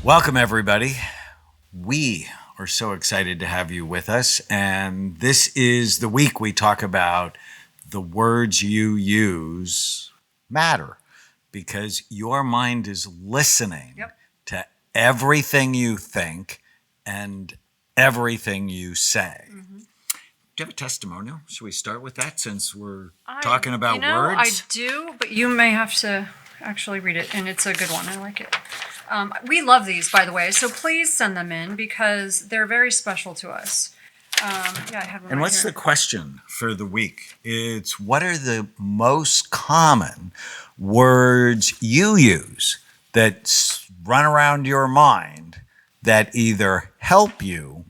Welcome, everybody. We are so excited to have you with us. And this is the week we talk about the words you use matter because your mind is listening to everything you think and everything you say. Mm-hmm. Do you have a testimonial? Should we start with that since we're talking about words? I do, but you may have to actually read it, and it's a good one. I like it. We love these, by the way, so please send them in because they're very special to us. I had one. And right what's here. the question for the week? It's what are the most common words you use that run around your mind that either help you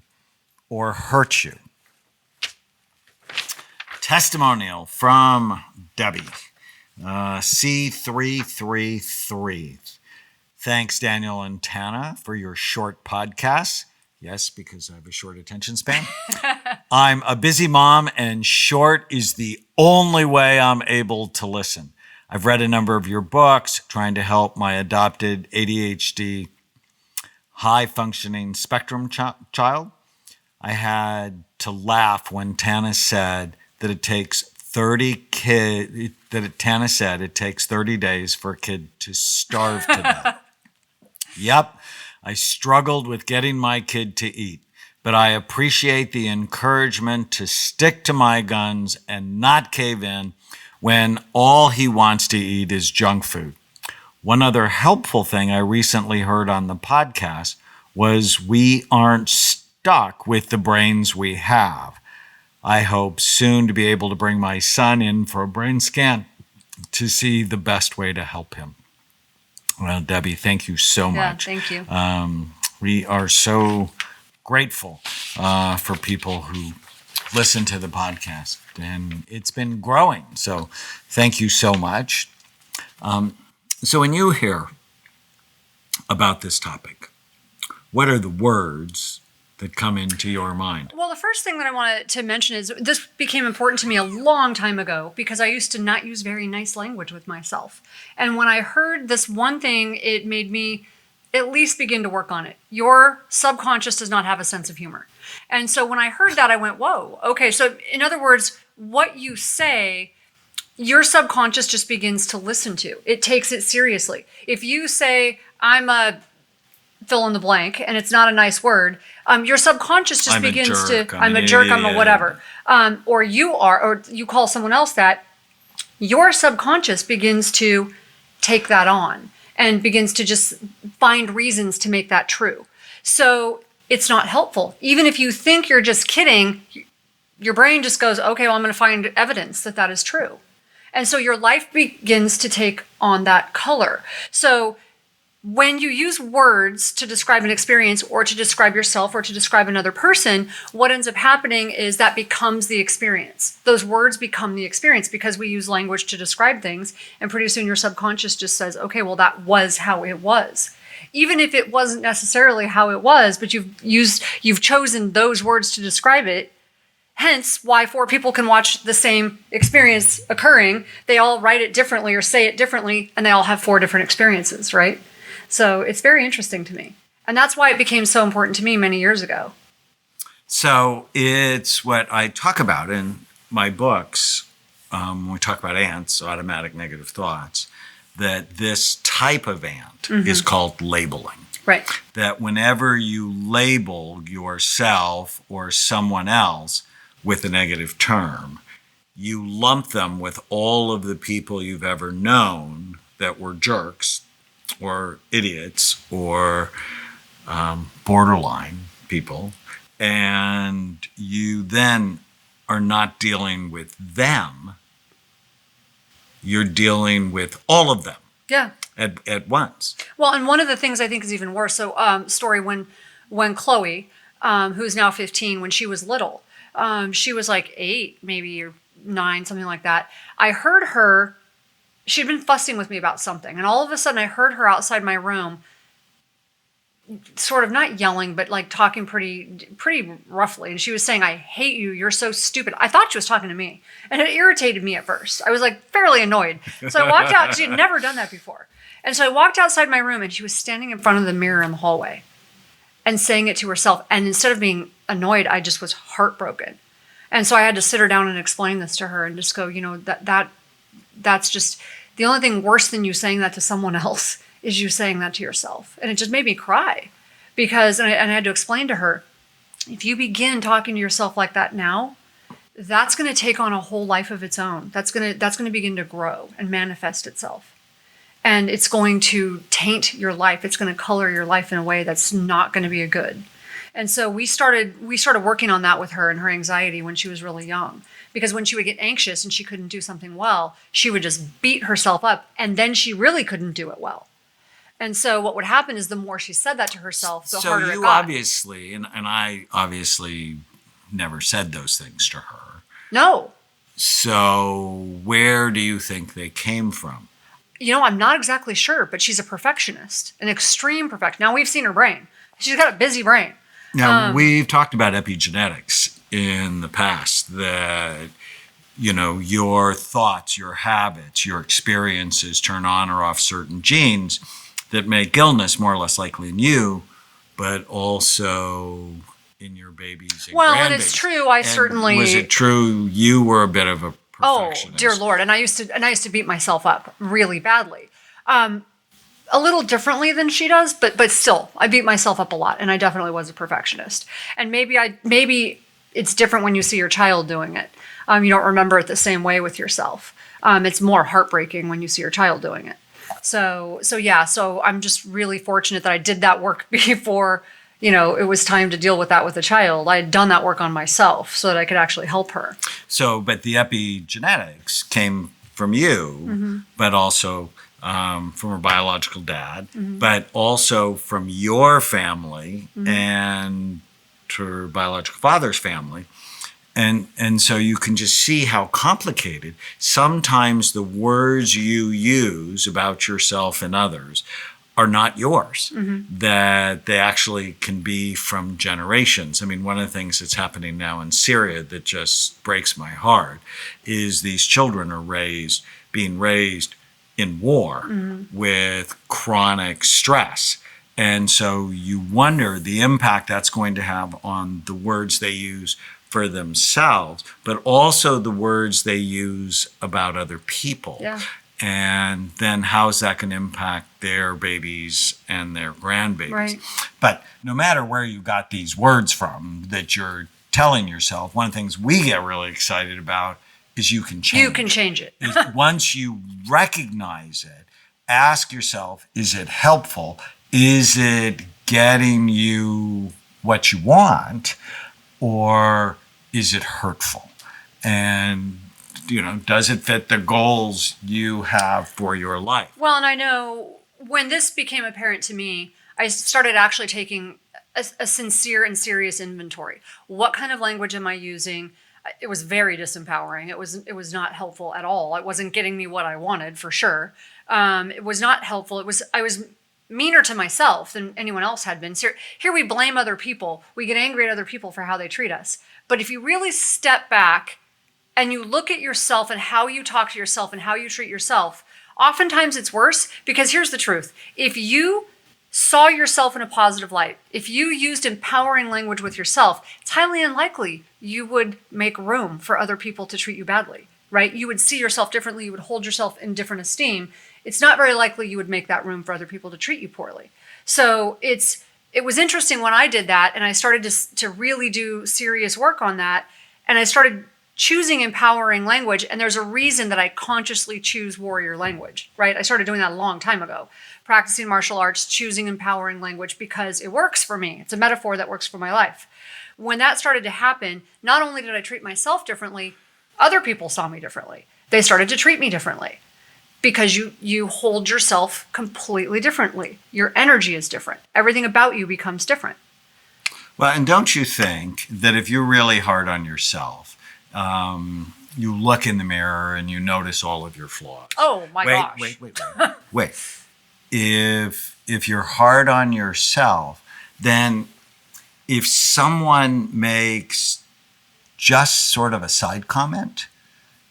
or hurt you? Testimonial from Debbie, C333. Thanks, Daniel and Tana, for your short podcast. Yes, because I have a short attention span. I'm a busy mom, and short is the only way I'm able to listen. I've read a number of your books trying to help my adopted ADHD high-functioning spectrum child. I had to laugh when Tana said that it takes 30 days for a kid to starve to death. Yep, I struggled with getting my kid to eat, but I appreciate the encouragement to stick to my guns and not cave in when all he wants to eat is junk food. One other helpful thing I recently heard on the podcast was we aren't stuck with the brains we have. I hope soon to be able to bring my son in for a brain scan to see the best way to help him. Well, Debbie, thank you so much. Yeah, thank you. We are so grateful for people who listen to the podcast, and it's been growing. So thank you so much. So when you hear about this topic, what are the words that come into your mind? Well, the first thing that I wanted to mention is this became important to me a long time ago because I used to not use very nice language with myself. And when I heard this one thing, it made me at least begin to work on it. Your subconscious does not have a sense of humor. And so when I heard that, I went, whoa, okay. So in other words, what you say, your subconscious just begins to listen to. It takes it seriously. If you say, I'm a fill in the blank, and it's not a nice word, your subconscious just begins to, I'm a jerk, I'm a whatever. Or you call someone else that, your subconscious begins to take that on and begins to just find reasons to make that true. So it's not helpful. Even if you think you're just kidding, your brain just goes, okay, well, I'm going to find evidence that that is true. And so your life begins to take on that color. So when you use words to describe an experience or to describe yourself or to describe another person, what ends up happening is that becomes the experience. Those words become the experience because we use language to describe things, and pretty soon your subconscious just says, okay, well, that was how it was. Even if it wasn't necessarily how it was, but you've chosen those words to describe it. Hence why four people can watch the same experience occurring. They all write it differently or say it differently, and they all have four different experiences, right? So it's very interesting to me. And that's why it became so important to me many years ago. So it's what I talk about in my books when we talk about ants, automatic negative thoughts, that this type of ant is called labeling. Right. That whenever you label yourself or someone else with a negative term, you lump them with all of the people you've ever known that were jerks or idiots or borderline people, and you then are not dealing with them. You're dealing with all of them. Yeah. At once. Well, and one of the things I think is even worse. So, story when Chloe, who's now 15, when she was little, she was like 8, maybe, or 9, something like that. I heard her. She'd been fussing with me about something, and all of a sudden I heard her outside my room sort of not yelling, but like talking pretty roughly. And she was saying, "I hate you. You're so stupid." I thought she was talking to me, and it irritated me at first. I was like fairly annoyed. So I walked out. She had never done that before. And so I walked outside my room and she was standing in front of the mirror in the hallway and saying it to herself. And instead of being annoyed, I just was heartbroken. And so I had to sit her down and explain this to her and just go, that's just the only thing worse than you saying that to someone else is you saying that to yourself. And it just made me cry because, and I had to explain to her, if you begin talking to yourself like that now, that's going to take on a whole life of its own. That's going to begin to grow and manifest itself. And it's going to taint your life. It's going to color your life in a way that's not going to be a good. And so we started working on that with her and her anxiety when she was really young. Because when she would get anxious and she couldn't do something well, she would just beat herself up, and then she really couldn't do it well. And so what would happen is the more she said that to herself, the harder it got. So you obviously, and I obviously never said those things to her. No. So where do you think they came from? I'm not exactly sure, but she's a perfectionist, an extreme perfectionist. Now, we've seen her brain. She's got a busy brain. Now, we've talked about epigenetics in the past, that, your thoughts, your habits, your experiences turn on or off certain genes that make illness more or less likely in you, but also in your babies and well, grandbabies. And it's true. I certainly... Was it true you were a bit of a perfectionist? Oh, dear Lord. And I used to beat myself up really badly. A little differently than she does, but still, I beat myself up a lot, and I definitely was a perfectionist. And maybe it's different when you see your child doing it. You don't remember it the same way with yourself. It's more heartbreaking when you see your child doing it. So I'm just really fortunate that I did that work before, it was time to deal with that with a child. I had done that work on myself so that I could actually help her. So, but the epigenetics came from you, but also from her biological dad, but also from your family and her biological father's family. And so you can just see how complicated sometimes the words you use about yourself and others are not yours, that they actually can be from generations. I mean, one of the things that's happening now in Syria that just breaks my heart is these children are being raised in war with chronic stress. And so you wonder the impact that's going to have on the words they use for themselves, but also the words they use about other people. Yeah. And then how is that going to impact their babies and their grandbabies? Right. But no matter where you got these words from that you're telling yourself, one of the things we get really excited about is you can change it. You can change it. Once you recognize it, ask yourself, is it helpful? Is it getting you what you want? Or is it hurtful? And, does it fit the goals you have for your life? Well, and I know when this became apparent to me, I started actually taking a sincere and serious inventory. What kind of language am I using? It was very disempowering. It was not helpful at all. It wasn't getting me what I wanted, for sure. It was not helpful. I was meaner to myself than anyone else had been. So here we blame other people. We get angry at other people for how they treat us. But if you really step back and you look at yourself and how you talk to yourself and how you treat yourself, oftentimes it's worse, because here's the truth. If you saw yourself in a positive light, if you used empowering language with yourself, it's highly unlikely you would make room for other people to treat you badly, right? You would see yourself differently. You would hold yourself in different esteem. It's not very likely you would make that room for other people to treat you poorly. So it was interesting when I did that, and I started to really do serious work on that, and I started choosing empowering language, and there's a reason that I consciously choose warrior language, right? I started doing that a long time ago, practicing martial arts, choosing empowering language because it works for me. It's a metaphor that works for my life. When that started to happen, not only did I treat myself differently, other people saw me differently. They started to treat me differently. Because you hold yourself completely differently. Your energy is different. Everything about you becomes different. Well, and don't you think that if you're really hard on yourself, you look in the mirror and you notice all of your flaws? Oh, my gosh. Wait. If you're hard on yourself, then if someone makes just sort of a side comment,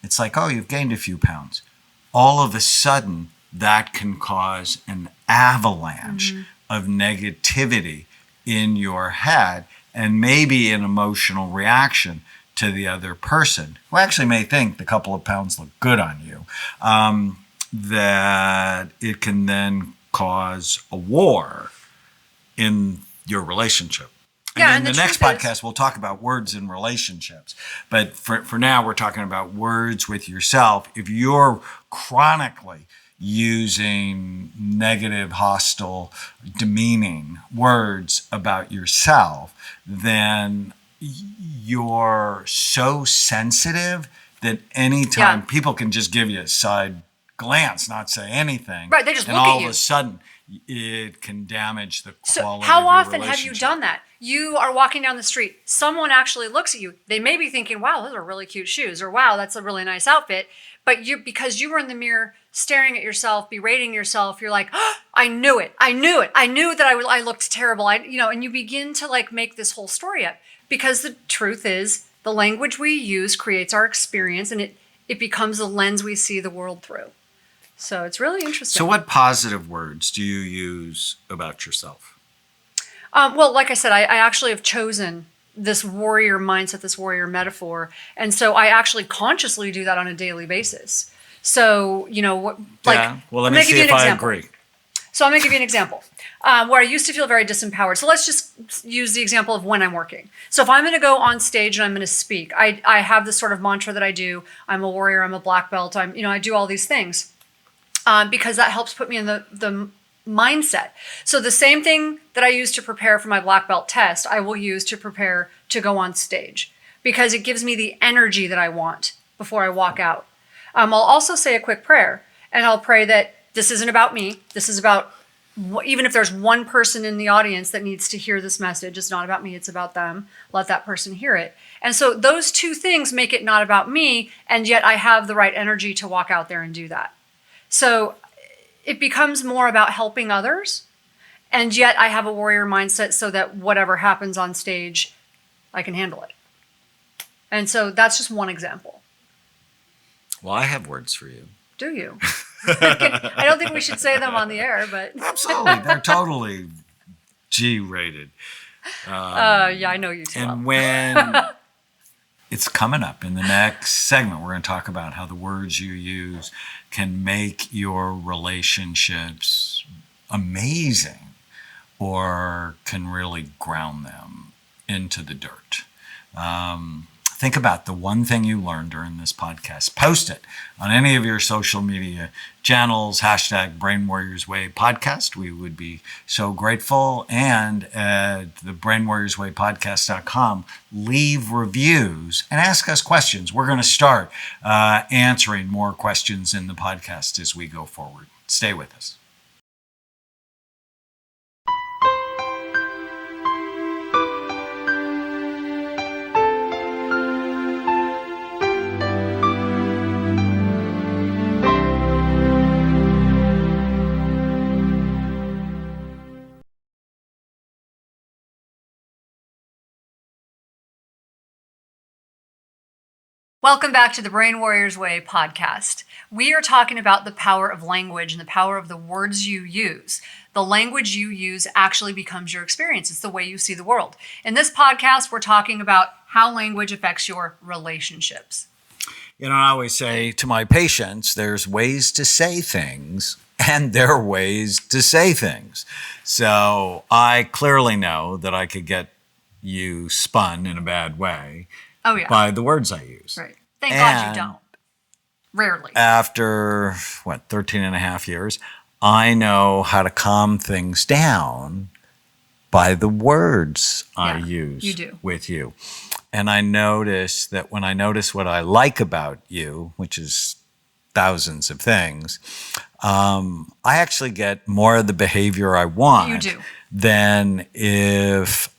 it's like, oh, you've gained a few pounds. All of a sudden, that can cause an avalanche of negativity in your head and maybe an emotional reaction to the other person, who actually may think the couple of pounds look good on you, that it can then cause a war in your relationship. And in the next podcast, we'll talk about words in relationships. But for now, we're talking about words with yourself. If you're chronically using negative, hostile, demeaning words about yourself, then you're so sensitive that anytime people can just give you a side glance, not say anything. Right, they just look at you. And all of a sudden, it can damage the quality of your relationship. How often have you done that? You are walking down the street. Someone actually looks at you. They may be thinking, wow, those are really cute shoes, or wow, that's a really nice outfit. But because you were in the mirror staring at yourself, berating yourself, you're like, oh, I knew it. I knew it. I knew that I looked terrible. And you begin to like make this whole story up, because the truth is the language we use creates our experience, and it becomes the lens we see the world through. So it's really interesting. So what positive words do you use about yourself? Well, like I said, I actually have chosen this warrior mindset, this warrior metaphor. And so I actually consciously do that on a daily basis. So, well, let me see if I agree. So I'm going to give you an example where I used to feel very disempowered. So let's just use the example of when I'm working. So if I'm going to go on stage and I'm going to speak, I have this sort of mantra that I do. I'm a warrior. I'm a black belt. I do all these things because that helps put me in the mindset. So the same thing that I use to prepare for my black belt test, I will use to prepare to go on stage, because it gives me the energy that I want before I walk out. I'll also say a quick prayer, and I'll pray that this isn't about me. This is about, even if there's one person in the audience that needs to hear this message, it's not about me, it's about them. Let that person hear it. And so those two things make it not about me, and yet I have the right energy to walk out there and do that. So it becomes more about helping others, and yet I have a warrior mindset so that whatever happens on stage, I can handle it. And so that's just one example. Well, I have words for you. Do you? I don't think we should say them on the air, but... Absolutely. They're totally G-rated. Yeah, I know you too. And when it's coming up in the next segment, we're going to talk about how the words you use can make your relationships amazing or can really ground them into the dirt. Think about the one thing you learned during this podcast. Post it on any of your social media channels, hashtag Brain Warriors Way podcast. We would be so grateful. And at the brainwarriorswaypodcast.com, leave reviews and ask us questions. We're going to start answering more questions in the podcast as we go forward. Stay with us. Welcome back to the Brain Warriors Way podcast. We are talking about the power of language and the power of the words you use. The language you use actually becomes your experience. It's the way you see the world. In this podcast, we're talking about how language affects your relationships. I always say to my patients, there's ways to say things and there are ways to say things. So I clearly know that I could get you spun in a bad way. Oh, yeah. By the words I use. Right. Thank God you don't. Rarely. After, 13 and a half years, I know how to calm things down by the words I use with you. And I notice that when I notice what I like about you, which is thousands of things, I actually get more of the behavior I want than if...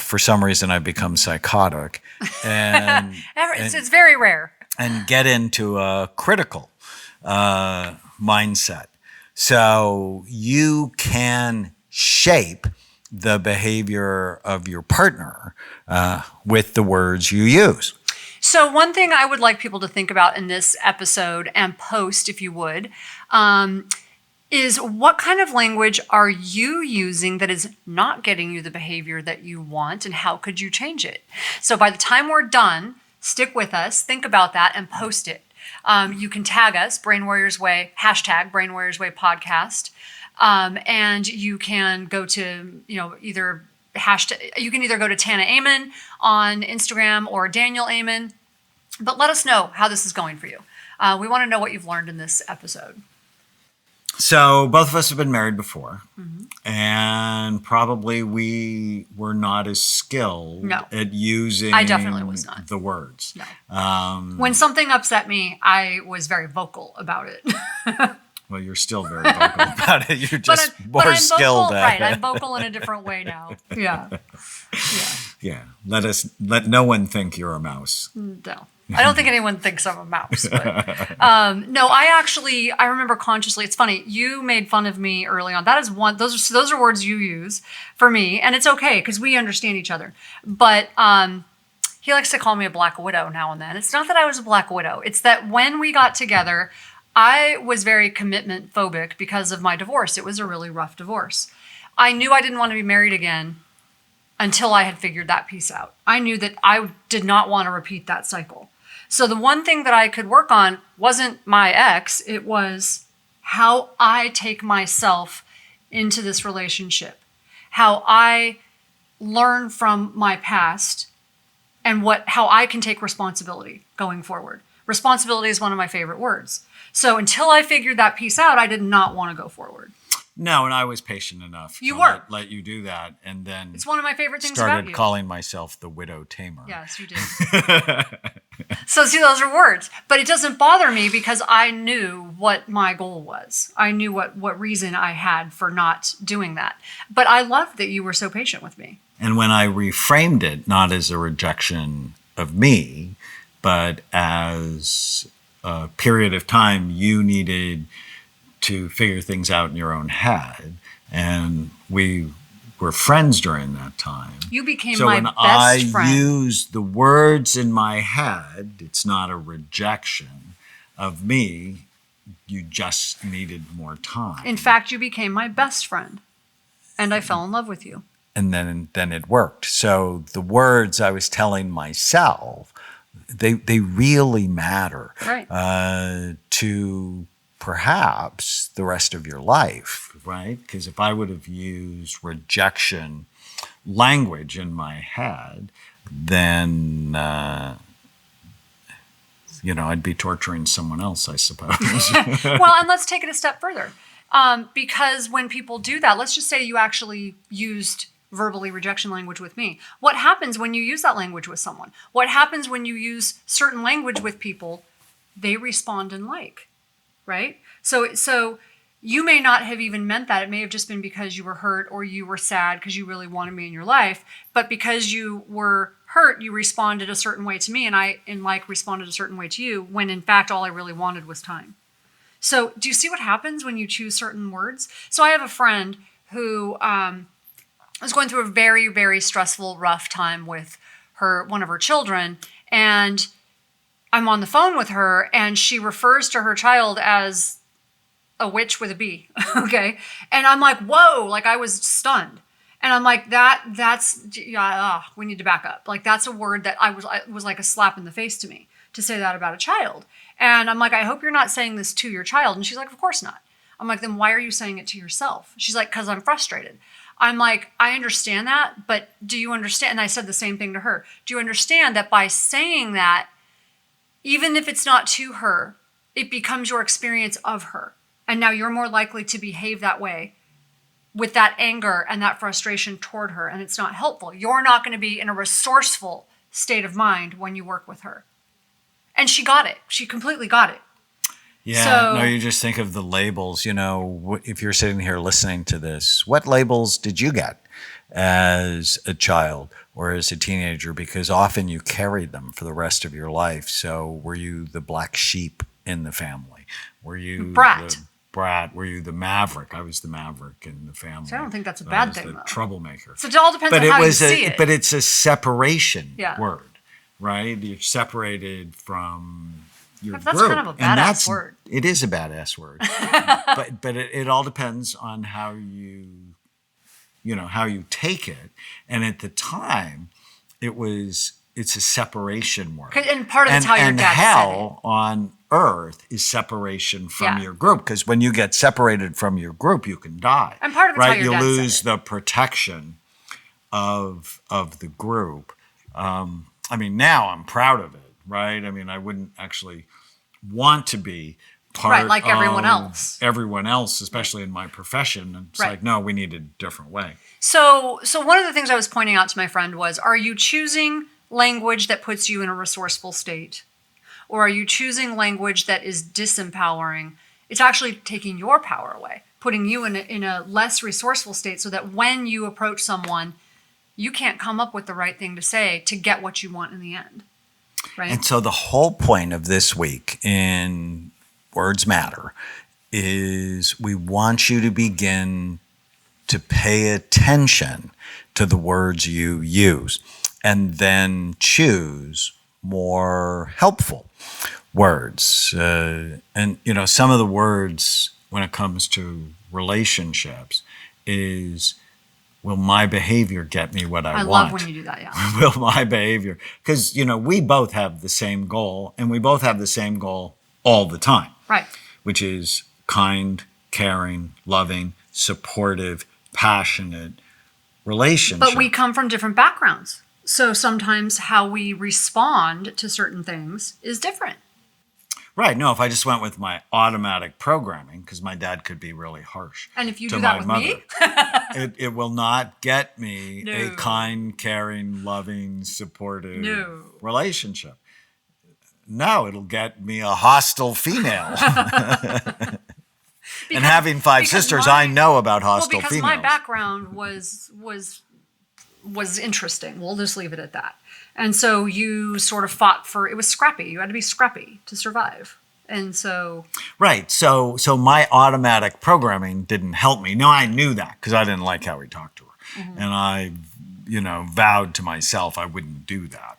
for some reason I become psychotic and it's very rare and get into a critical mindset. So you can shape the behavior of your partner with the words you use. So one thing I would like people to think about in this episode and post, if you would, is what kind of language are you using that is not getting you the behavior that you want, and how could you change it? So by the time we're done, stick with us, think about that, and post it. You can tag us, Brain Warriors Way, hashtag Brain Warriors Way podcast. And you can go to, either hashtag, you can either go to Tana Amen on Instagram or Daniel Amen, but let us know how this is going for you. We want to know what you've learned in this episode. So both of us have been married before, and probably we were not as skilled at using I definitely was not. the words. No. When something upset me, I was very vocal about it. Well, you're still very vocal about it. You're just more skilled vocal, at right, it. I'm vocal in a different way now. Yeah. Yeah. Let no one think you're a mouse. No. I don't think anyone thinks I'm a mouse. But, no, I remember consciously. It's funny. You made fun of me early on. That is one. Those are words you use for me, and it's okay because we understand each other. But he likes to call me a black widow now and then. It's not that I was a black widow. It's that when we got together, I was very commitment phobic because of my divorce. It was a really rough divorce. I knew I didn't want to be married again until I had figured that piece out. I knew that I did not want to repeat that cycle. So the one thing that I could work on wasn't my ex, it was how I take myself into this relationship, how I learn from my past, and how I can take responsibility going forward. Responsibility is one of my favorite words. So until I figured that piece out, I did not want to go forward. No, and I was patient enough to let you do that, and then it's one of my favorite things about you. Started calling myself the widow tamer. Yes, you did. So see, those are words, but it doesn't bother me because I knew what my goal was. I knew what reason I had for not doing that. But I loved that you were so patient with me. And when I reframed it, not as a rejection of me, but as a period of time you needed to figure things out in your own head, and we were friends during that time. You became so my best friend. So when I use the words in my head, it's not a rejection of me. You just needed more time. In fact, you became my best friend, and I fell in love with you. And then it worked. So the words I was telling myself, they really matter, right, to perhaps the rest of your life, right? Because if I would have used rejection language in my head, then, I'd be torturing someone else, I suppose. Well, and let's take it a step further. Because when people do that, let's just say you actually used verbally rejection language with me. What happens when you use that language with someone? What happens when you use certain language with people? They respond in like. Right? So you may not have even meant that. It may have just been because you were hurt or you were sad because you really wanted me in your life. But because you were hurt, you responded a certain way to me, and I, in like, responded a certain way to you, when in fact all I really wanted was time. So do you see what happens when you choose certain words? So I have a friend who was going through a very, very stressful, rough time with one of her children, and I'm on the phone with her, and she refers to her child as a witch with a B. Okay. And I'm like, whoa, like I was stunned. And I'm like, we need to back up. Like that's a word that was like a slap in the face to me to say that about a child. And I'm like, I hope you're not saying this to your child. And she's like, of course not. I'm like, then why are you saying it to yourself? She's like, because I'm frustrated. I'm like, I understand that, but do you understand? And I said the same thing to her. Do you understand that by saying that, even if it's not to her, it becomes your experience of her. And now you're more likely to behave that way with that anger and that frustration toward her. And it's not helpful. You're not going to be in a resourceful state of mind when you work with her. And she got it. She completely got it. Yeah, no, you just think of the labels, if you're sitting here listening to this, what labels did you get as a child or as a teenager? Because often you carried them for the rest of your life. So were you the black sheep in the family? Were you brat? Were you the maverick? I was the maverick in the family. So I don't think that's a bad thing, though. Troublemaker. So it all depends on how you see it. But it's a separation word, right? You're separated from your that's group. Kind of a badass word. It is a bad S word, but it all depends on how how you take it. And at the time, it's a separation word. And part of it's how your and dad hell on earth is separation from your group, because when you get separated from your group, you can die. And part of it's how your you dad lose said it. the protection of the group. Now I'm proud of it, right? I wouldn't actually want to be part like everyone of else. everyone else, especially in my profession. And it's like, no, we need a different way. So one of the things I was pointing out to my friend was, are you choosing language that puts you in a resourceful state? Or are you choosing language that is disempowering? It's actually taking your power away, putting you in a less resourceful state, so that when you approach someone, you can't come up with the right thing to say to get what you want in the end. Right? And so the whole point of this week in Words Matter is we want you to begin to pay attention to the words you use and then choose more helpful words. And some of the words when it comes to relationships is, will my behavior get me what I want? I love when you do that, yeah. Will my behavior? Because, we both have the same goal, and we both have the same goal all the time. Right. Which is kind, caring, loving, supportive, passionate relationship. But we come from different backgrounds. So sometimes how we respond to certain things is different. Right. No, if I just went with my automatic programming, because my dad could be really harsh. And if you do that with me? it will not get me No. a kind, caring, loving, supportive relationship. No, it'll get me a hostile female. And having 5 sisters, I know about hostile females. Because my background was interesting. We'll just leave it at that. And so you sort of fought it was scrappy. You had to be scrappy to survive. And so. Right. So my automatic programming didn't help me. No, I knew that because I didn't like how he talked to her. Mm-hmm. And I, vowed to myself I wouldn't do that.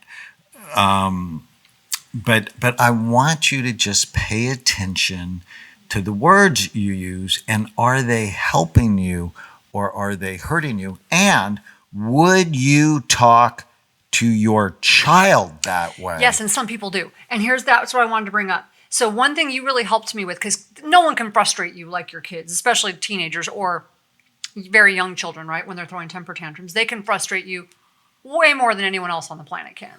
But I want you to just pay attention to the words you use, and are they helping you or are they hurting you? And would you talk to your child that way? Yes, and some people do. And that's what I wanted to bring up. So one thing you really helped me with, because no one can frustrate you like your kids, especially teenagers or very young children, right? When they're throwing temper tantrums, they can frustrate you way more than anyone else on the planet can.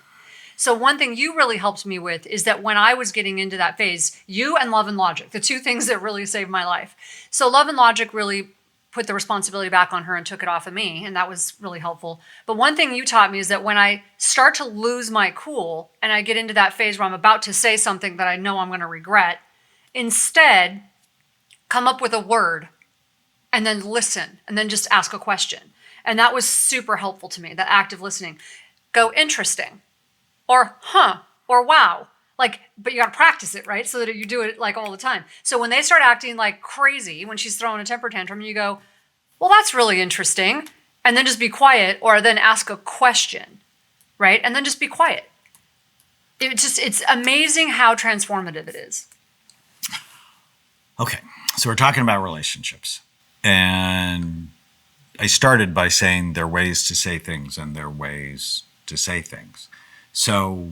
So one thing you really helped me with is that when I was getting into that phase, you and Love and Logic, the 2 things that really saved my life. So Love and Logic really put the responsibility back on her and took it off of me, and that was really helpful. But one thing you taught me is that when I start to lose my cool and I get into that phase where I'm about to say something that I know I'm going to regret, instead, come up with a word and then listen and then just ask a question. And that was super helpful to me, that active listening. Go, interesting, or huh, or wow. But you got to practice it, right? So that you do it all the time. So when they start acting like crazy, when she's throwing a temper tantrum, you go, well, that's really interesting. And then just be quiet, or then ask a question, right? And then just be quiet. It's amazing how transformative it is. Okay. So we're talking about relationships. And I started by saying there are ways to say things and there are ways to say things. So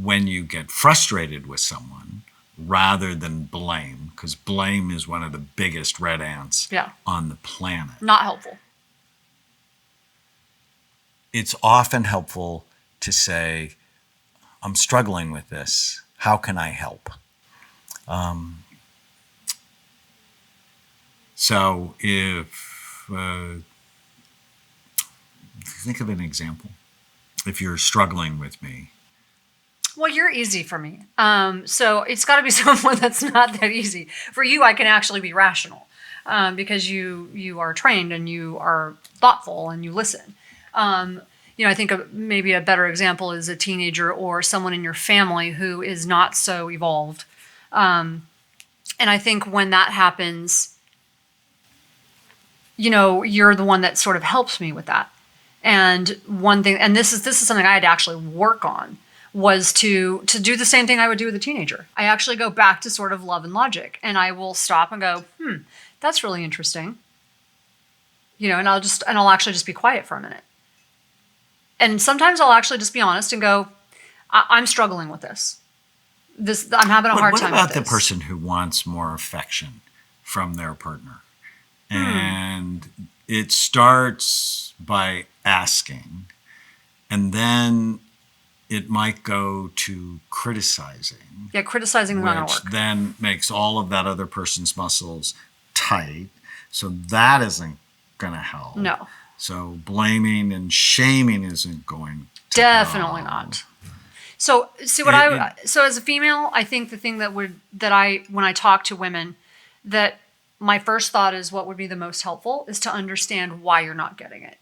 when you get frustrated with someone, rather than blame, because blame is one of the biggest red ants on the planet. Not helpful. It's often helpful to say, I'm struggling with this. How can I help? So if think of an example. If you're struggling with me. Well, you're easy for me. So it's got to be someone that's not that easy. For you, I can actually be rational because you are trained and you are thoughtful and you listen. I think maybe a better example is a teenager or someone in your family who is not so evolved. And I think when that happens, you're the one that sort of helps me with that. And one thing, and this is something I had to actually work on, was to do the same thing I would do with a teenager. I actually go back to sort of love and logic, and I will stop and go, that's really interesting. And I'll actually just be quiet for a minute. And sometimes I'll actually just be honest and go, I'm struggling with this. I'm having a hard time with this. What about the person who wants more affection from their partner? And it starts by asking, and then it might go to criticizing. Yeah, criticizing is not going to work. Which then makes all of that other person's muscles tight. So that isn't going to help. No. So blaming and shaming isn't going to Definitely help. not. So so as a female, I think the thing when I talk to women, that my first thought is what would be the most helpful is to understand why you're not getting it.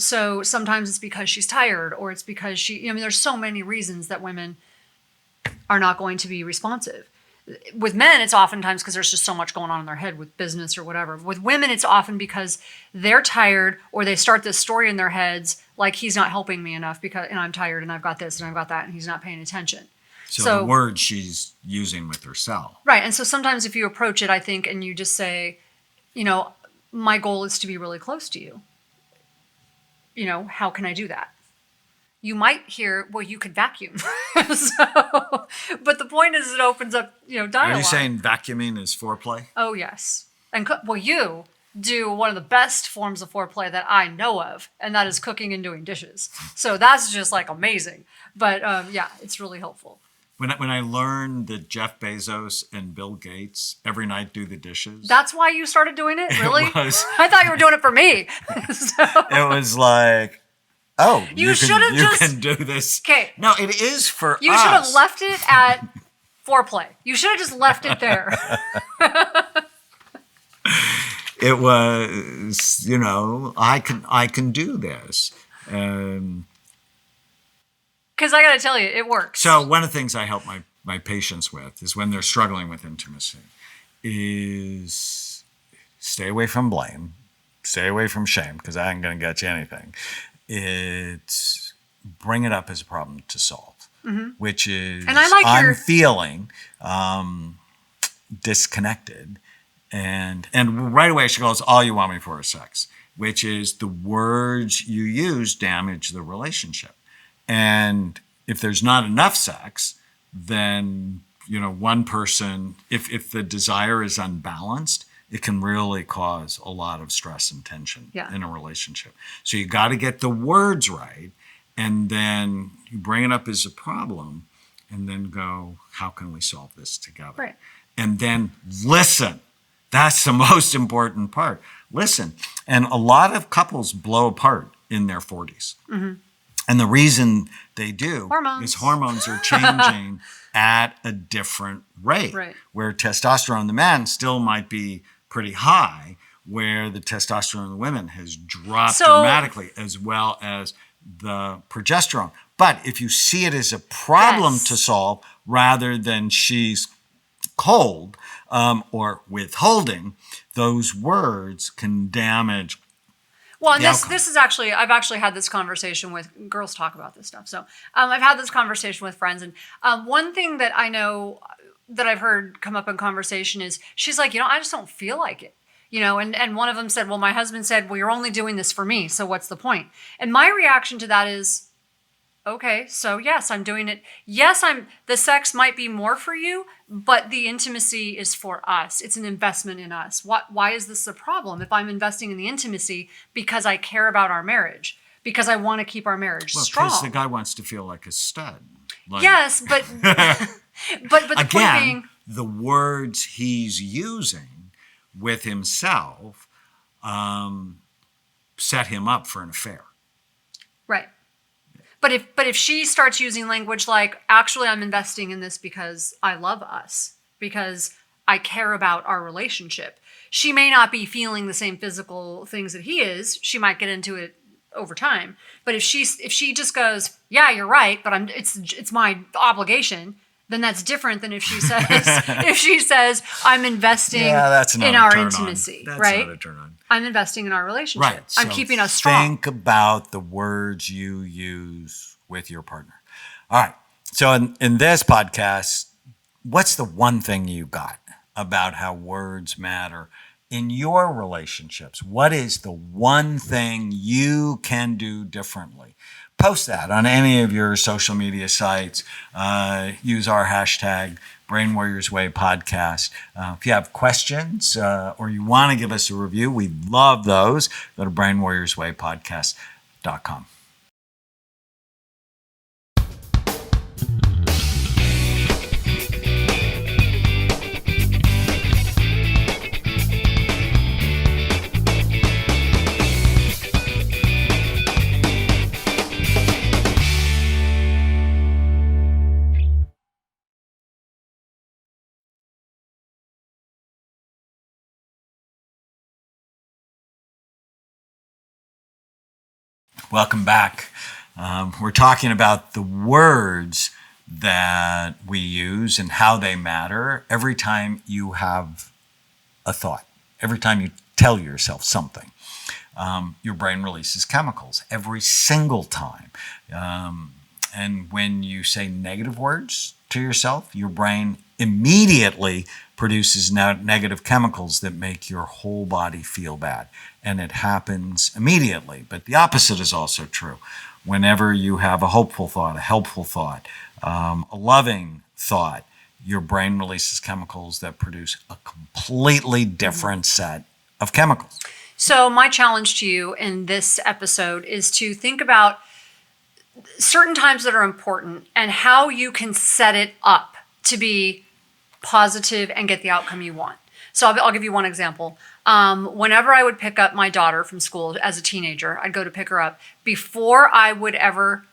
So sometimes it's because she's tired, or it's because there's so many reasons that women are not going to be responsive. With men, it's oftentimes because there's just so much going on in their head with business or whatever. With women, it's often because they're tired, or they start this story in their heads like, he's not helping me enough and I'm tired and I've got this and I've got that and he's not paying attention. So the word she's using with herself. Right. And so sometimes if you approach it, I think, and you just say, my goal is to be really close to you. How can I do that? You might hear, well, you could vacuum. But the point is, it opens up, dialogue. Are you saying vacuuming is foreplay? Oh, yes. And you do one of the best forms of foreplay that I know of, and that is cooking and doing dishes. So that's just like amazing. But yeah, it's really helpful. When I learned that Jeff Bezos and Bill Gates every night do the dishes. That's why you started doing it? Really? It was, I thought you were doing it for me. It was like, oh, you can do this. Okay. No, it is for us. You should have left it at foreplay. You should have just left it there. It was, I can do this. Because I got to tell you, it works. So one of the things I help my patients with is when they're struggling with intimacy is stay away from blame, stay away from shame, because I ain't going to get you anything. It's bring it up as a problem to solve, which is and I'm feeling disconnected. And right away she goes, all you want me for is sex, which is the words you use damage the relationship. And if there's not enough sex, then, one person, if the desire is unbalanced, it can really cause a lot of stress and tension in a relationship. So you got to get the words right, and then you bring it up as a problem, and then go, how can we solve this together? Right. And then listen. That's the most important part. Listen. And a lot of couples blow apart in their 40s. Mm-hmm. And the reason they do is hormones are changing at a different rate. Right. Where testosterone in the men still might be pretty high, where the testosterone in the women has dropped dramatically, as well as the progesterone. But if you see it as a problem to solve, rather than she's cold or withholding, those words can damage. Well, and this is actually, I've actually had this conversation with, girls talk about this stuff. So I've had this conversation with friends. And one thing that I know that I've heard come up in conversation is she's like, I just don't feel like it. And one of them said, well, my husband said, well, you're only doing this for me. So what's the point? And my reaction to that is, okay, so yes, I'm doing it. Yes, the sex might be more for you, but the intimacy is for us. It's an investment in us. Why is this a problem? If I'm investing in the intimacy because I care about our marriage, because I want to keep our marriage strong. Because the guy wants to feel like a stud. Yes, but but the again, point being, the words he's using with himself set him up for an affair. Right. But if she starts using language like, actually, I'm investing in this because I love us, because I care about our relationship, she may not be feeling the same physical things that he is. She might get into it over time. But if she just goes, yeah, you're right, but it's my obligation, then that's different than if she says I'm investing in our intimacy. That's right? not a turn on. I'm investing in our relationship. Right. I'm keeping us strong. Think about the words you use with your partner. All right. So in this podcast, what's the one thing you got about how words matter in your relationships? What is the one thing you can do differently? Post that on any of your social media sites. Use our hashtag Brain Warriors Way podcast. If you have questions or you want to give us a review, we love those. Go to brainwarriorswaypodcast.com. Welcome back. We're talking about the words that we use and how they matter every time you have a thought, every time you tell yourself something. Your brain releases chemicals every single time. And when you say negative words to yourself, your brain immediately produces negative chemicals that make your whole body feel bad. And it happens immediately. But the opposite is also true. Whenever you have a hopeful thought, a helpful thought, a loving thought, your brain releases chemicals that produce a completely different set of chemicals. So my challenge to you in this episode is to think about certain times that are important and how you can set it up to be positive and get the outcome you want. So I'll give you one example. Whenever I would pick up my daughter from school as a teenager, I'd go to pick her up. Before I would ever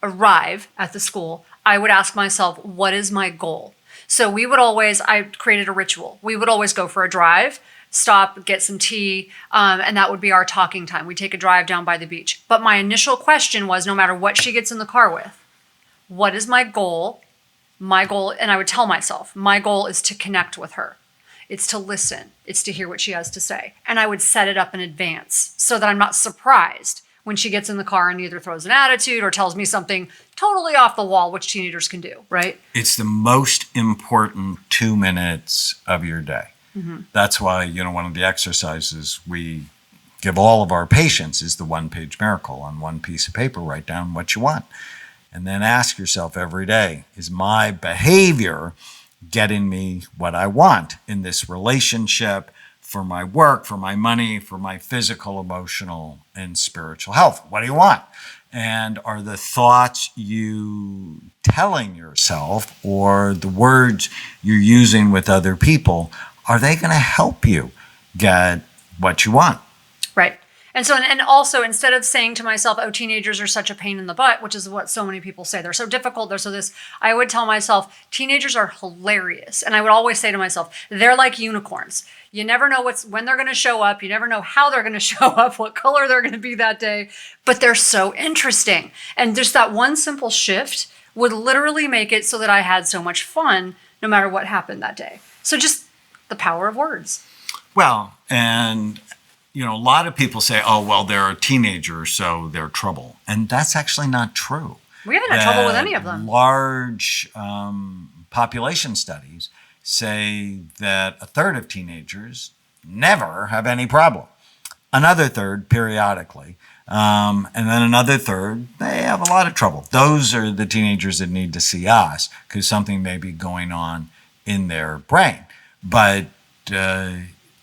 arrive at the school, I would ask myself, what is my goal? So I created a ritual. We would always go for a drive, stop, get some tea, and that would be our talking time. We'd take a drive down by the beach. But my initial question was, no matter what she gets in the car with, what is my goal? My goal, and I would tell myself, my goal is to connect with her. It's to listen. It's to hear what she has to say. And I would set it up in advance so that I'm not surprised when she gets in the car and either throws an attitude or tells me something totally off the wall, which teenagers can do, right? It's the most important 2 minutes of your day. Mm-hmm. That's why, one of the exercises we give all of our patients is the one-page miracle. On one piece of paper, write down what you want. And then ask yourself every day, is my behavior getting me what I want in this relationship, for my work, for my money, for my physical, emotional, and spiritual health? What do you want? And are the thoughts you telling yourself or the words you're using with other people, are they going to help you get what you want? Right. And so, and also, instead of saying to myself, oh, teenagers are such a pain in the butt, which is what so many people say, they're so difficult, they're so this, I would tell myself, teenagers are hilarious. And I would always say to myself, they're like unicorns. You never know when they're going to show up. You never know how they're going to show up, what color they're going to be that day, but they're so interesting. And just that one simple shift would literally make it so that I had so much fun no matter what happened that day. So just the power of words. Well, and a lot of people say, oh, well, they're a teenager, so they're trouble. And that's actually not true. We haven't had trouble with any of them. Large population studies say that a third of teenagers never have any problem. Another third periodically. And then another third, they have a lot of trouble. Those are the teenagers that need to see us because something may be going on in their brain. But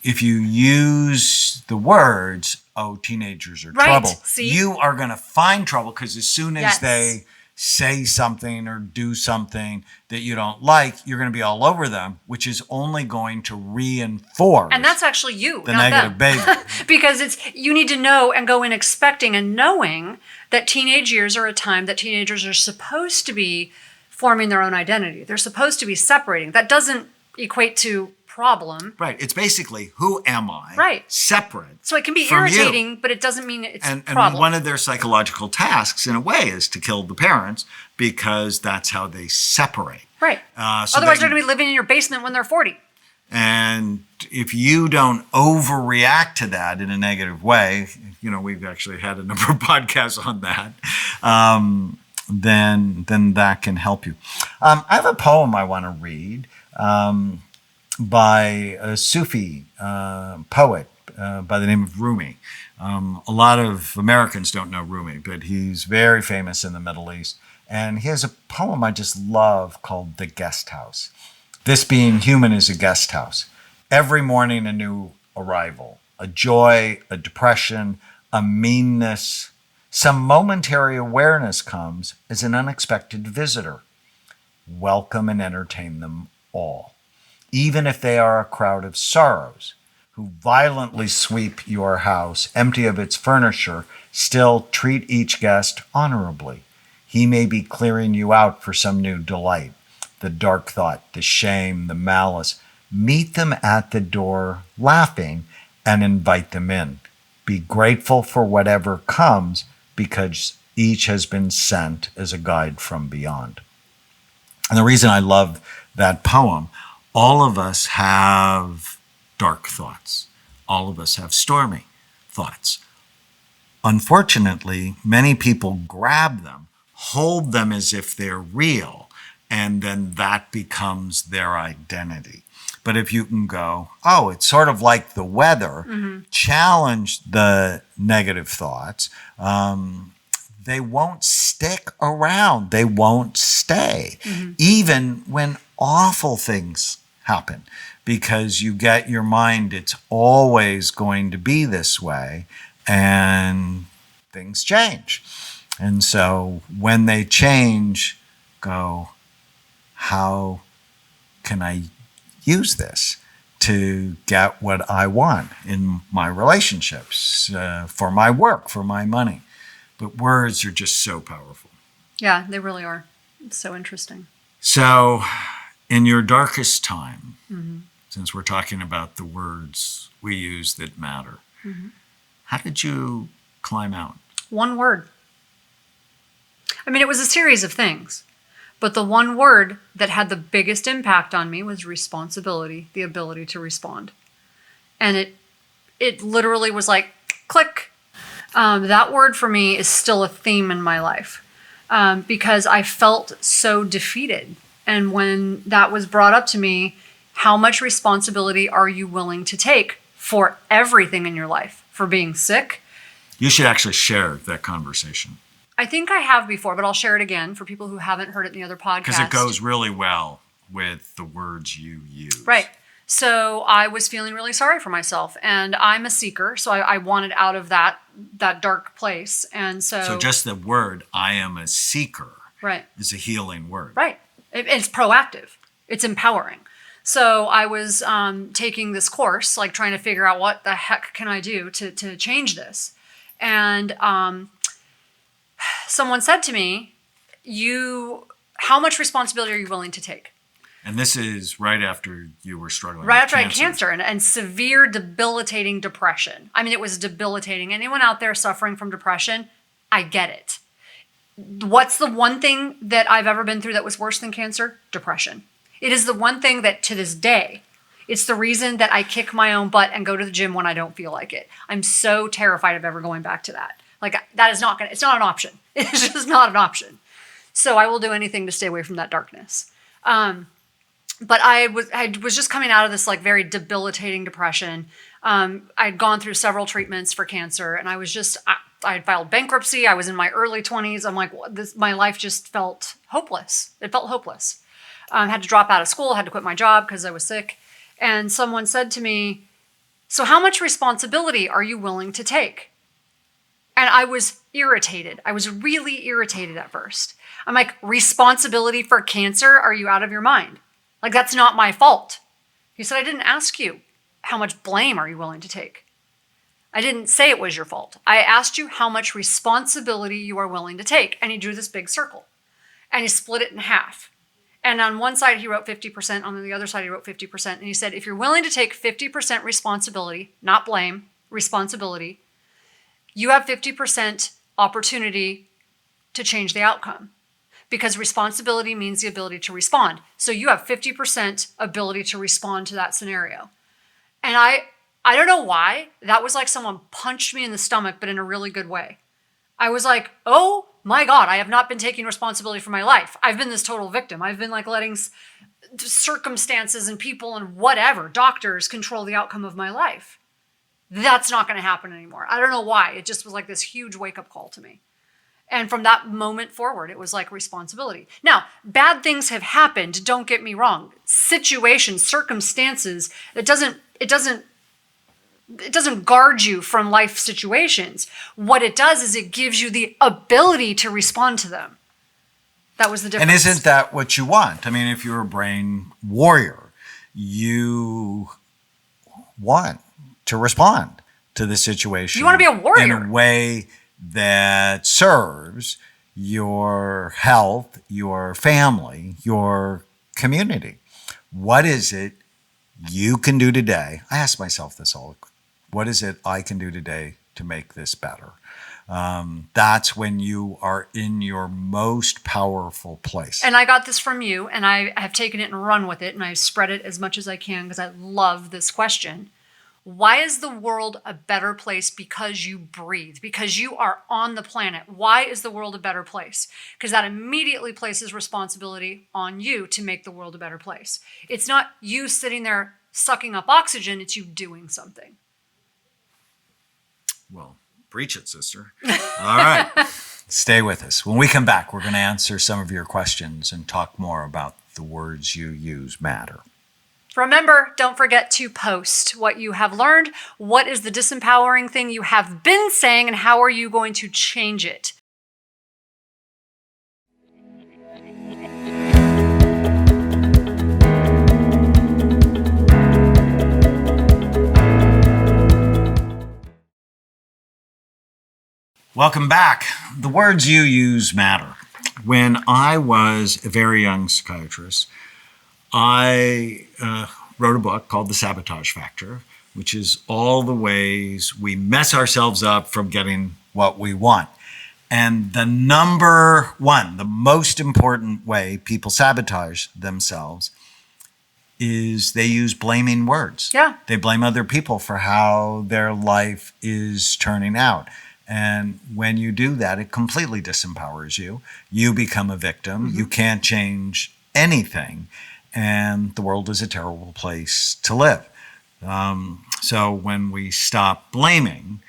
if you use the words, oh, teenagers are trouble, see? You are going to find trouble because as soon as they say something or do something that you don't like, you're going to be all over them, which is only going to reinforce. And that's actually you, the not negative them. baby. Because you need to know and go in expecting and knowing that teenage years are a time that teenagers are supposed to be forming their own identity. They're supposed to be separating. That doesn't equate to problem. Right. It's basically, who am I? Right. Separate. So it can be from irritating, you. But it doesn't mean it's a And problem. one of their psychological tasks, in a way, is to kill the parents because that's how they separate. Right. Otherwise, they're going to be living in your basement when they're 40. And if you don't overreact to that in a negative way, we've actually had a number of podcasts on that. then that can help you. I have a poem I want to read by a Sufi poet by the name of Rumi. A lot of Americans don't know Rumi, but he's very famous in the Middle East. And he has a poem I just love called The Guest House. This being human is a guest house. Every morning a new arrival, a joy, a depression, a meanness. Some momentary awareness comes as an unexpected visitor. Welcome and entertain them all, even if they are a crowd of sorrows who violently sweep your house, empty of its furniture. Still treat each guest honorably. He may be clearing you out for some new delight, the dark thought, the shame, the malice. Meet them at the door laughing and invite them in. Be grateful for whatever comes because each has been sent as a guide from beyond. And the reason I love that poem, all of us have dark thoughts. All of us have stormy thoughts. Unfortunately, many people grab them, hold them as if they're real, and then that becomes their identity. But if you can go, oh, it's sort of like the weather, challenge the negative thoughts, they won't stick around. They won't stay, even when awful things happen, because you get your mind, it's always going to be this way, and things change. And so when they change, go, how can I use this to get what I want in my relationships, for my work, for my money? But words are just so powerful. Yeah, they really are. It's so interesting. So in your darkest time, since we're talking about the words we use that matter, how did you climb out? One word. I mean, it was a series of things, but the one word that had the biggest impact on me was responsibility, the ability to respond. And it literally was like, click. That word for me is still a theme in my life, because I felt so defeated. And when that was brought up to me, how much responsibility are you willing to take for everything in your life? For being sick? You should actually share that conversation. I think I have before, but I'll share it again for people who haven't heard it in the other podcast. Because it goes really well with the words you use. Right. So I was feeling really sorry for myself, and I'm a seeker, so I wanted out of that dark place. And so just the word, I am a seeker, right, is a healing word. Right. It's proactive. It's empowering. So I was taking this course, like trying to figure out what the heck can I do to change this. And someone said to me, how much responsibility are you willing to take? And this is right after you were struggling right with after I had cancer and severe debilitating depression. I mean, it was debilitating. Anyone out there suffering from depression, I get it. What's the one thing that I've ever been through that was worse than cancer? Depression. It is the one thing that to this day, it's the reason that I kick my own butt and go to the gym when I don't feel like it. I'm so terrified of ever going back to that. Like, that is it's not an option. It's just not an option. So I will do anything to stay away from that darkness. But I was just coming out of this like very debilitating depression. I'd gone through several treatments for cancer, and I had filed bankruptcy. I was in my early 20s. I'm like, my life just felt hopeless. It felt hopeless. I had to drop out of school, had to quit my job because I was sick. And someone said to me, so how much responsibility are you willing to take? And I was irritated. I was really irritated at first. I'm like, responsibility for cancer? Are you out of your mind? Like, that's not my fault. He said, I didn't ask you how much blame are you willing to take. I didn't say it was your fault. I asked you how much responsibility you are willing to take. And he drew this big circle and he split it in half. And on one side, he wrote 50%. On the other side, he wrote 50%. And he said, if you're willing to take 50% responsibility, not blame, responsibility, you have 50% opportunity to change the outcome. Because responsibility means the ability to respond. So you have 50% ability to respond to that scenario. And I don't know why, that was like someone punched me in the stomach, but in a really good way. I was like, oh my God, I have not been taking responsibility for my life. I've been this total victim. I've been like letting circumstances and people and whatever, doctors control the outcome of my life. That's not going to happen anymore. I don't know why. It just was like this huge wake-up call to me. And from that moment forward, it was like responsibility. Now, bad things have happened. Don't get me wrong. Situations, circumstances, it doesn't guard you from life situations. What it does is it gives you the ability to respond to them. That was the difference. And isn't that what you want? I mean, if you're a brain warrior, you want to respond to the situation. You want to be a warrior. In a way that serves your health, your family, your community. What is it you can do today? I ask myself this all. What is it I can do today to make this better? That's when you are in your most powerful place. And I got this from you, and I have taken it and run with it, and I spread it as much as I can because I love this question. Why is the world a better place? Because you breathe, because you are on the planet. Why is the world a better place? Because that immediately places responsibility on you to make the world a better place. It's not you sitting there sucking up oxygen, it's you doing something. Well, preach it, sister. All right. Stay with us. When we come back, we're going to answer some of your questions and talk more about the words you use matter. Remember, don't forget to post what you have learned. What is the disempowering thing you have been saying, and how are you going to change it? Welcome back. The words you use matter. When I was a very young psychiatrist, I wrote a book called The Sabotage Factor, which is all the ways we mess ourselves up from getting what we want. And the number one, the most important way people sabotage themselves is they use blaming words. Yeah. They blame other people for how their life is turning out. And when you do that, it completely disempowers you. You become a victim. Mm-hmm. You can't change anything. And the world is a terrible place to live. So when we stop blaming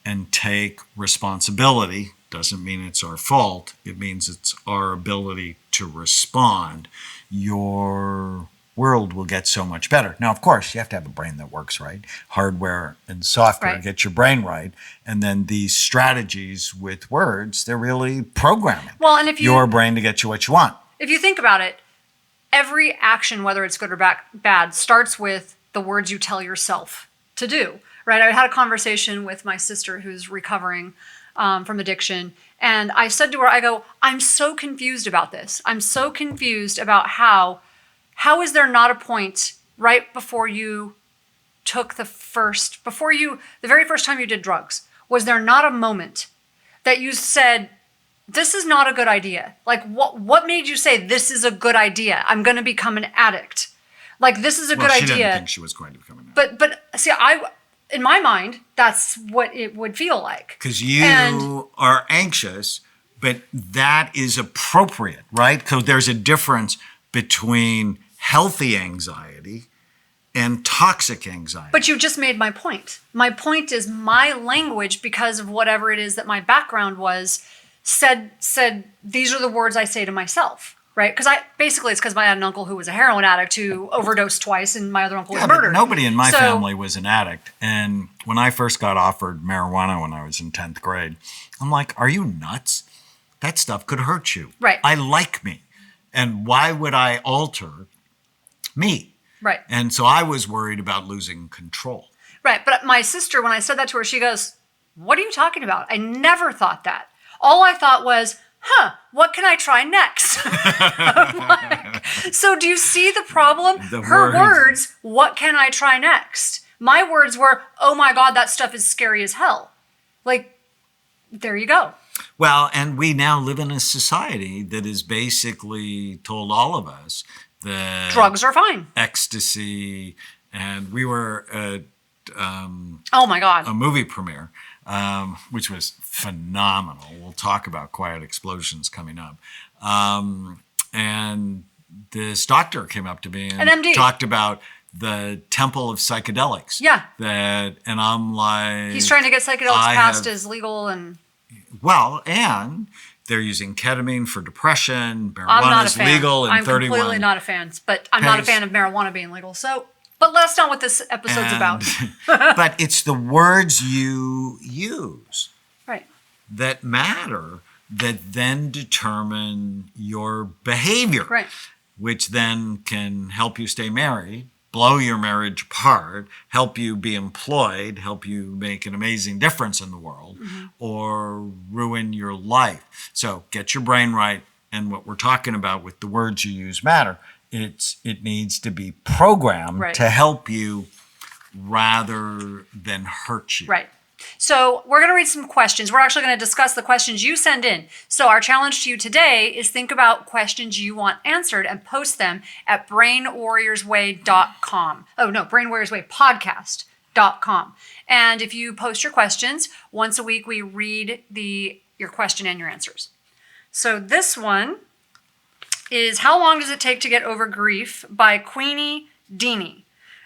and take responsibility, doesn't mean it's our fault. It means it's our ability to respond. Your world will get so much better. Now, of course, you have to have a brain that works right. Hardware and software, right. Get your brain right. And then these strategies with words, they're really programming your brain to get you what you want. If you think about it, every action, whether it's good or bad, starts with the words you tell yourself to do, right? I had a conversation with my sister who's recovering from addiction. And I said to her, I go, I'm so confused about this. I'm so confused about how is there not a point right before you took the very first time you did drugs, was there not a moment that you said, this is not a good idea? Like what made you say, this is a good idea? I'm going to become an addict. Like, this is a good idea. She didn't think she was going to become an addict. But see, in my mind, that's what it would feel like. Because you are anxious, but that is appropriate, right? Because there's a difference between healthy anxiety and toxic anxiety. But you just made my point. My point is my language, because of whatever it is that my background was, said these are the words I say to myself, right? Because it's because I had an uncle who was a heroin addict who overdosed twice, and my other uncle was murdered. But nobody in my family was an addict. And when I first got offered marijuana when I was in 10th grade, I'm like, are you nuts? That stuff could hurt you. Right. I like me. And why would I alter me? Right. And so I was worried about losing control. Right. But my sister, when I said that to her, she goes, what are you talking about? I never thought that. All I thought was, what can I try next? I'm like, so do you see the problem? Her words, what can I try next? My words were, oh my God, that stuff is scary as hell. Like, there you go. Well, and we now live in a society that has basically told all of us that drugs are fine. Ecstasy, and we were at oh my God, a movie premiere which was phenomenal. We'll talk about quiet explosions coming up. And this doctor came up to me and An MD. talked about the temple of psychedelics. Yeah. And I'm like... He's trying to get psychedelics passed as legal and... Well, and they're using ketamine for depression. I'm not Marijuana a is fan. legal in I'm 31 completely not a fan, but I'm not a fan of marijuana being legal. So, but that's not what this episode's about. But it's the words you use Right. that matter, that then determine your behavior, Right. which then can help you stay married, blow your marriage apart, help you be employed, help you make an amazing difference in the world, or ruin your life. So get your brain right, and what we're talking about with the words you use matter. It needs to be programmed to help you rather than hurt you. Right. So we're going to read some questions. We're actually going to discuss the questions you send in. So our challenge to you today is think about questions you want answered and post them at brainwarriorsway.com. Oh, no, brainwarriorswaypodcast.com. And if you post your questions, once a week we read your question and your answers. So this one is How Long Does It Take to Get Over Grief by Queenie Deeney.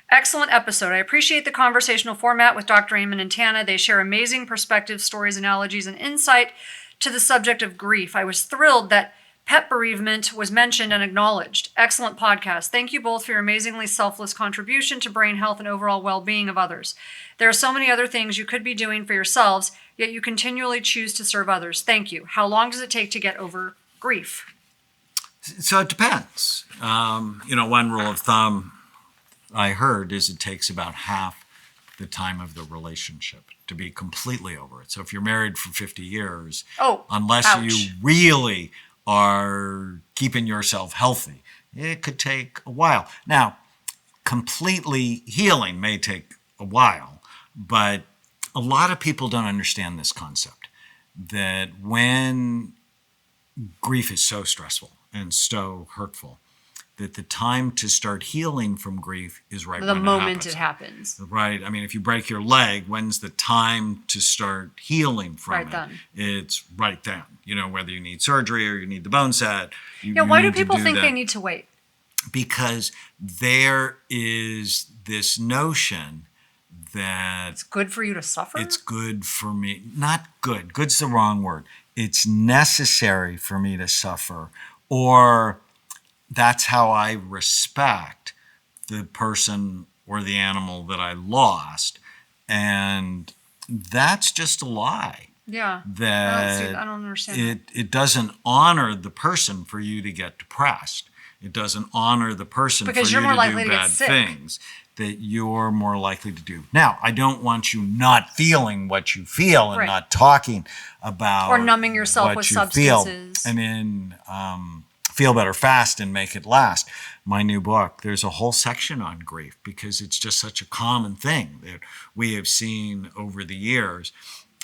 Excellent episode. I appreciate the conversational format with Dr. Amen and Tana. They share amazing perspectives, stories, analogies, and insight to the subject of grief. I was thrilled that pet bereavement was mentioned and acknowledged. Excellent podcast. Thank you both for your amazingly selfless contribution to brain health and overall well-being of others. There are so many other things you could be doing for yourselves, yet you continually choose to serve others. Thank you. How long does it take to get over grief? So it depends. One rule of thumb I heard is it takes about half the time of the relationship to be completely over it. So if you're married for 50 years, unless you really are keeping yourself healthy, it could take a while. Now, completely healing may take a while, but a lot of people don't understand this concept, that when grief is so stressful and so hurtful, that the time to start healing from grief is right when it happens. The moment it happens. Right. I mean, if you break your leg, when's the time to start healing from it? Right then. It's right then. Whether you need surgery or you need the bone set. Why do people think they need to wait? Because there is this notion that... It's good for you to suffer? It's good for me. Not good. Good's the wrong word. It's necessary for me to suffer, or... that's how I respect the person or the animal that I lost. And that's just a lie. Yeah. I don't understand it doesn't honor the person for you to get depressed. It doesn't honor the person because for you're you more to likely do to get bad sick. things that you're more likely to do. Now, I don't want you not feeling what you feel and not talking about or numbing yourself with substances. And in Feel Better Fast and Make It Last, my new book, there's a whole section on grief because it's just such a common thing that we have seen over the years.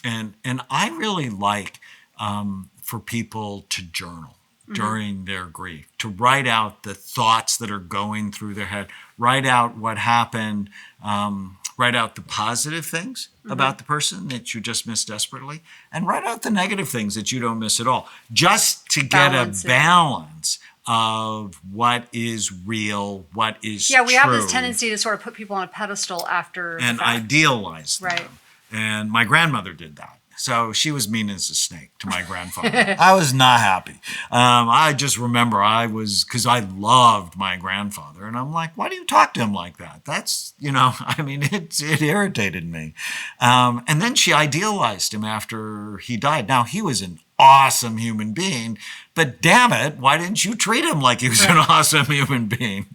And I really like for people to journal during their grief, to write out the thoughts that are going through their head, write out what happened, write out the positive things about the person that you just miss desperately, and write out the negative things that you don't miss at all, just to get a balance of what is real, what is true. Yeah, we have this tendency to sort of put people on a pedestal after and idealize them. Right. And my grandmother did that. So she was mean as a snake to my grandfather. I was not happy. I just remember because I loved my grandfather. And I'm like, why do you talk to him like that? That's, it irritated me. And then she idealized him after he died. Now, he was an awesome human being, but damn it, why didn't you treat him like he was an awesome human being?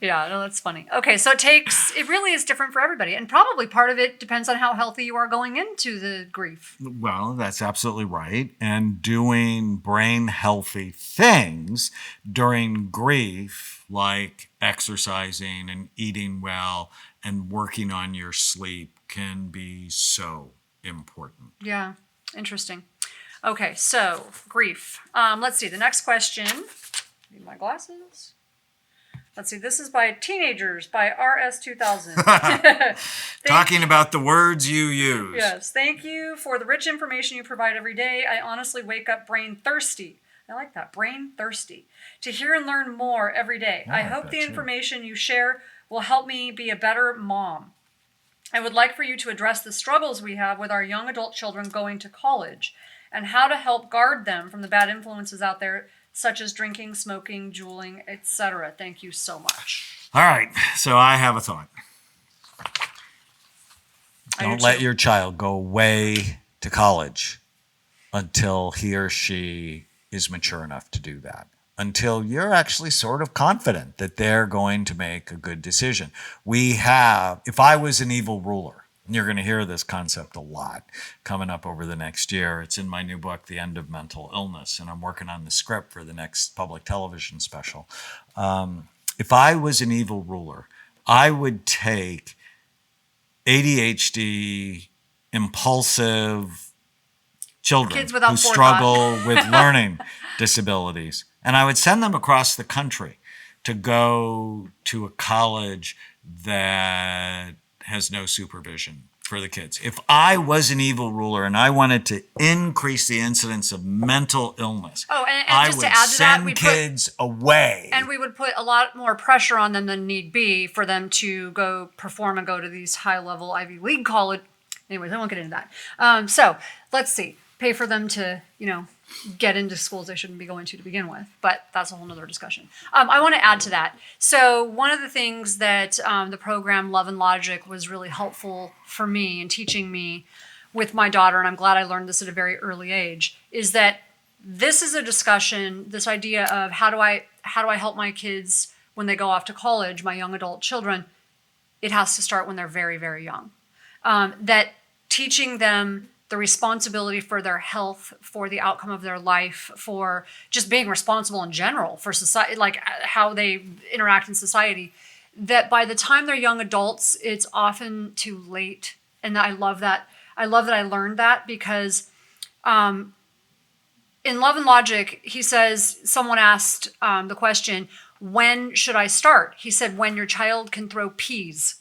Yeah, no, that's funny. Okay, so it really is different for everybody. And probably part of it depends on how healthy you are going into the grief. Well, that's absolutely right. And doing brain healthy things during grief, like exercising and eating well and working on your sleep, can be so important. Yeah, interesting. Okay, so grief. Let's see, the next question. Need my glasses. Let's see. This is by Teenagers by RS2000. Talking about the words you use. Yes. Thank you for the rich information you provide every day. I honestly wake up brain thirsty. I like that. Brain thirsty. To hear and learn more every day. I hope the information you share will help me be a better mom. I would like for you to address the struggles we have with our young adult children going to college and how to help guard them from the bad influences out there, such as drinking, smoking, juuling, etc. Thank you so much. All right. So I have a thought. Don't let your child go away to college until he or she is mature enough to do that. Until you're actually sort of confident that they're going to make a good decision. If I was an evil ruler, and you're going to hear this concept a lot coming up over the next year. It's in my new book, The End of Mental Illness, and I'm working on the script for the next public television special. If I was an evil ruler, I would take ADHD, impulsive children Kids without who forethought. struggle with learning disabilities, and I would send them across the country to go to a college that has no supervision for the kids. If I was an evil ruler and I wanted to increase the incidence of mental illness, and just to add to that, send kids away. And we would put a lot more pressure on them than need be for them to go perform and go to these high-level Ivy League college. Anyways, I won't get into that. So let's see. Pay for them to, get into schools they shouldn't be going to begin with. But that's a whole nother discussion. I want to add to that. So one of the things that the program Love and Logic was really helpful for me in teaching me with my daughter, and I'm glad I learned this at a very early age, is that this is a discussion, this idea of how do I help my kids when they go off to college, my young adult children. It has to start when they're very, very young. That teaching them the responsibility for their health, for the outcome of their life, for just being responsible in general for society, like how they interact in society, that by the time they're young adults, it's often too late. And I love that. I love that I learned that because in Love and Logic, he says, someone asked the question, when should I start? He said, when your child can throw peas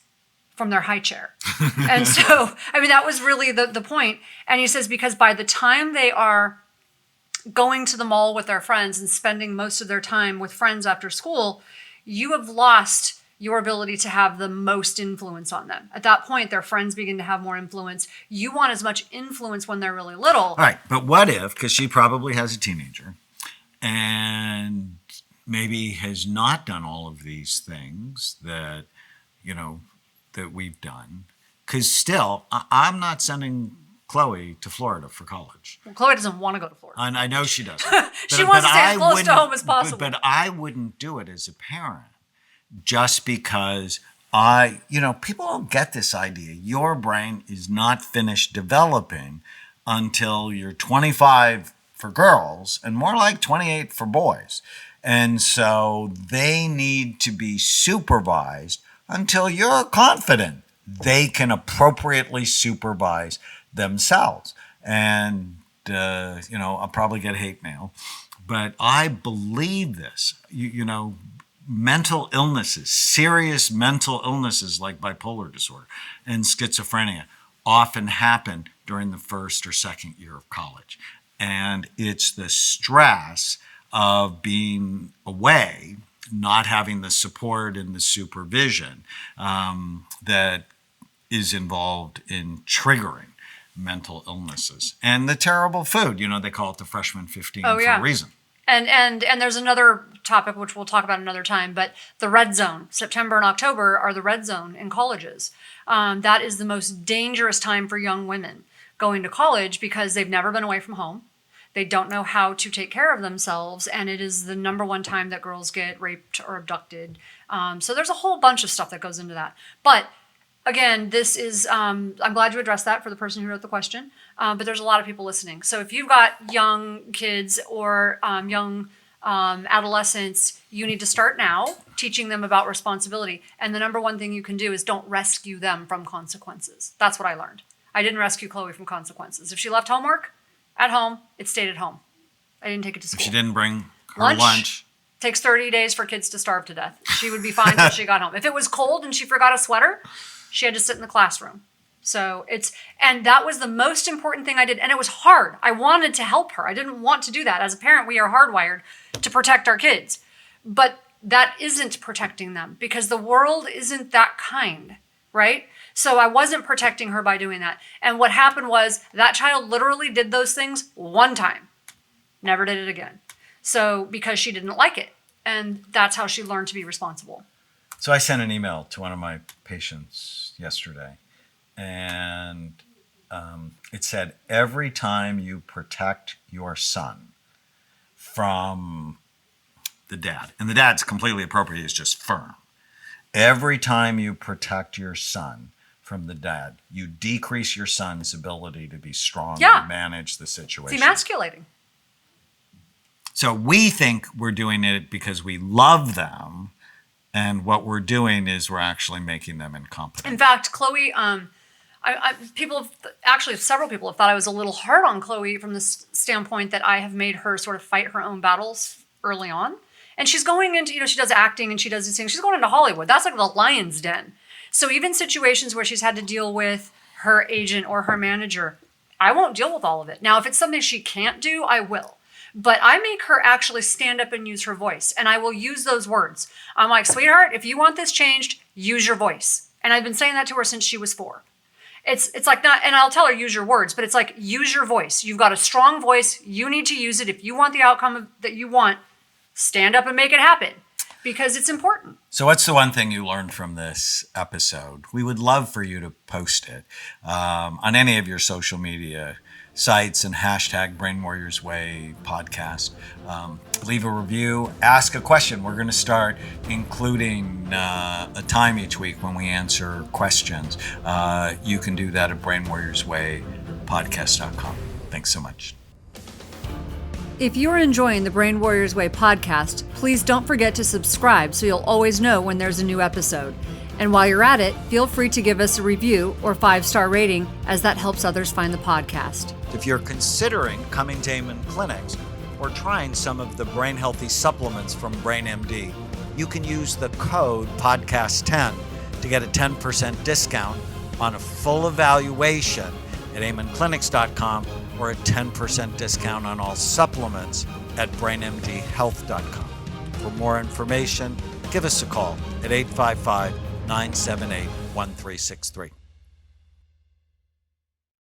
from their high chair. And so, that was really the point. And he says, because by the time they are going to the mall with their friends and spending most of their time with friends after school, you have lost your ability to have the most influence on them. At that point, their friends begin to have more influence. You want as much influence when they're really little. All right, but what if, because she probably has a teenager and maybe has not done all of these things that, that we've done, because still, I'm not sending Chloe to Florida for college. Well, Chloe doesn't want to go to Florida. And I know she doesn't. She wants to stay as close to home as possible. But I wouldn't do it as a parent just because people don't get this idea. Your brain is not finished developing until you're 25 for girls and more like 28 for boys. And so they need to be supervised until you're confident they can appropriately supervise themselves. And, I'll probably get hate mail, but I believe this. Mental illnesses, serious mental illnesses like bipolar disorder and schizophrenia often happen during the first or second year of college. And it's the stress of being away, not having the support and the supervision that is involved in triggering mental illnesses. And the terrible food, they call it the freshman 15 for a reason. And there's another topic which we'll talk about another time, but the red zone. September and October are the red zone in colleges. That is the most dangerous time for young women going to college because they've never been away from home. They don't know how to take care of themselves, and it is the number one time that girls get raped or abducted. So there's a whole bunch of stuff that goes into that. But again, this is, I'm glad you addressed that for the person who wrote the question, but there's a lot of people listening. So if you've got young kids or young adolescents, you need to start now teaching them about responsibility. And the number one thing you can do is don't rescue them from consequences. That's what I learned. I didn't rescue Chloe from consequences. If she left homework at home, it stayed at home. I didn't take it to school. If she didn't bring her lunch, Takes 30 days for kids to starve to death. She would be fine until she got home. If it was cold and she forgot a sweater, she had to sit in the classroom. So and that was the most important thing I did. And it was hard. I wanted to help her. I didn't want to do that. As a parent, we are hardwired to protect our kids. But that isn't protecting them because the world isn't that kind, right? So I wasn't protecting her by doing that. And what happened was that child literally did those things one time, never did it again. So because she didn't like it. And that's how she learned to be responsible. So I sent an email to one of my patients yesterday, and it said, every time you protect your son from the dad, and the dad's completely appropriate, is just firm. Every time you protect your son from the dad, you decrease your son's ability to be strong and manage the situation. It's emasculating. So we think we're doing it because we love them, and what we're doing is we're actually making them incompetent. In fact, Chloe, several people have thought I was a little hard on Chloe from the standpoint that I have made her sort of fight her own battles early on. And she's going into, she does acting and she does these things. She's going into Hollywood. That's like the lion's den. So even situations where she's had to deal with her agent or her manager, I won't deal with all of it. Now, if it's something she can't do, I will. But I make her actually stand up and use her voice. And I will use those words. I'm like, sweetheart, if you want this changed, use your voice. And I've been saying that to her since she was 4. It's like not, and I'll tell her use your words, but it's like use your voice. You've got a strong voice. You need to use it. If you want the outcome that you want, stand up and make it happen because it's important. So what's the one thing you learned from this episode? We would love for you to post it on any of your social media sites and hashtag Brain Warriors Way podcast. Leave a review, ask a question. We're going to start including a time each week when we answer questions. You can do that at brainwarriorswaypodcast.com. Thanks so much. If you're enjoying the Brain Warriors Way podcast, please don't forget to subscribe so you'll always know when there's a new episode. And while you're at it, feel free to give us a review or 5-star rating, as that helps others find the podcast. If you're considering coming to Amen Clinics or trying some of the brain healthy supplements from BrainMD, you can use the code podcast10 to get a 10% discount on a full evaluation at amenclinics.com or a 10% discount on all supplements at brainmdhealth.com. For more information, give us a call at 855-978-1363.